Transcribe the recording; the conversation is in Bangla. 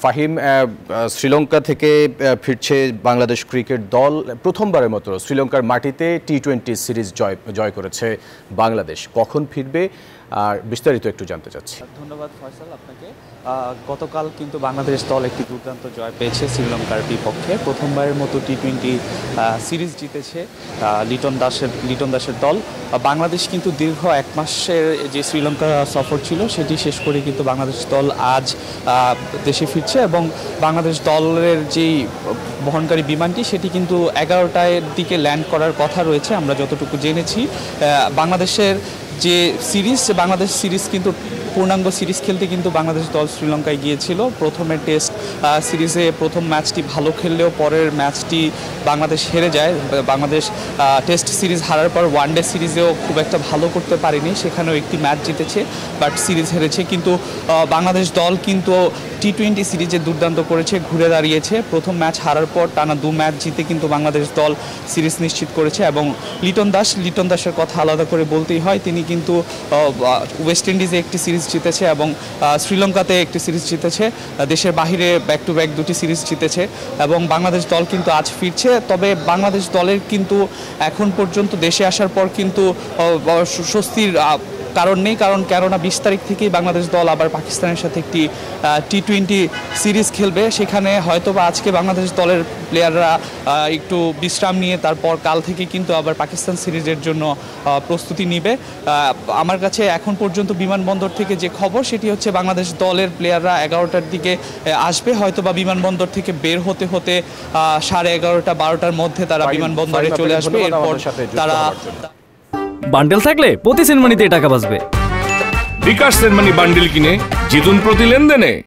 ফাহিম, শ্রীলঙ্কা থেকে ফিরছে বাংলাদেশ ক্রিকেট দল। প্রথমবারের মতো শ্রীলঙ্কার মাটিতে টি-20 সিরিজ জয় করেছে বাংলাদেশ। কখন ফিরবে আর বিস্তারিত একটু জানতে চাচ্ছি। ধন্যবাদ ফয়সাল আপনাকে। গতকাল কিন্তু বাংলাদেশ দল একটি দুর্দান্ত জয় পেয়েছে শ্রীলঙ্কার বিপক্ষে। প্রথমবারের মতো টি-20 সিরিজ জিতেছে লিটন দাসের দল। বাংলাদেশ কিন্তু দীর্ঘ 1 মাসের যে শ্রীলঙ্কা সফর ছিল সেটি শেষ করে কিন্তু বাংলাদেশ দল আজ দেশে ফিরছে এবং বাংলাদেশ দলের যেই বহনকারী বিমানটি সেটি কিন্তু 11টার দিকে ল্যান্ড করার কথা রয়েছে আমরা যতটুকু জেনেছি। বাংলাদেশের যে বাংলাদেশ সিরিজ কিন্তু পূর্ণাঙ্গ সিরিজ খেলতে কিন্তু বাংলাদেশ দল শ্রীলঙ্কায় গিয়েছিল। প্রথমে টেস্ট সিরিজে প্রথম ম্যাচটি ভালো খেললেও পরের ম্যাচটি বাংলাদেশ হেরে যায়। বাংলাদেশ টেস্ট সিরিজ হারার পর ওয়ানডে সিরিজেও খুব একটা ভালো করতে পারেনি, সেখানেও একটি ম্যাচ জিতেছে বাট সিরিজ হেরেছে। কিন্তু বাংলাদেশ দল কিন্তু টি-20 সিরিজে দুর্দান্ত করেছে, ঘুরে দাঁড়িয়েছে। প্রথম ম্যাচ হারার পর টানা 2 ম্যাচ জিতে কিন্তু বাংলাদেশ দল সিরিজ নিশ্চিত করেছে। এবং লিটন দাসের কথা আলাদা করে বলতেই হয়, তিনি কিন্তু ওয়েস্ট ইন্ডিজে একটি সিরিজ জিতেছে এবং শ্রীলঙ্কাতে একটি সিরিজ জিতেছে, দেশের বাহিরে ব্যাক টু ব্যাক 2টি সিরিজ জিতেছে এবং বাংলাদেশ দল কিন্তু আজ ফিরছে। তবে বাংলাদেশ দলের কিন্তু এখন পর্যন্ত দেশে আসার পর কিন্তু স্বস্তির কারণ নেই, কেননা 20 তারিখ থেকেই বাংলাদেশ দল আবার পাকিস্তানের সাথে একটি টি-20 সিরিজ খেলবে। সেখানে হয়তোবা আজকে বাংলাদেশ দলের প্লেয়াররা একটু বিশ্রাম নিয়ে তারপর কাল থেকে কিন্তু আবার পাকিস্তান সিরিজের জন্য প্রস্তুতি নেবে। আমার কাছে এখন পর্যন্ত বিমানবন্দর থেকে যে খবর সেটি হচ্ছে বাংলাদেশ দলের প্লেয়াররা 11টার দিকে আসবে। হয়তোবা বিমানবন্দর থেকে বের হতে 11:30 12টার মধ্যে তারা বিমানবন্দরে চলে আসবে। এরপর তারা বান্ডেল থাকলে প্রতি সেনমানিতে টাকা বাঁচবে। বিকাশ সেনমানি বান্ডেল কিনে জিতুন প্রতি লেনদেনে।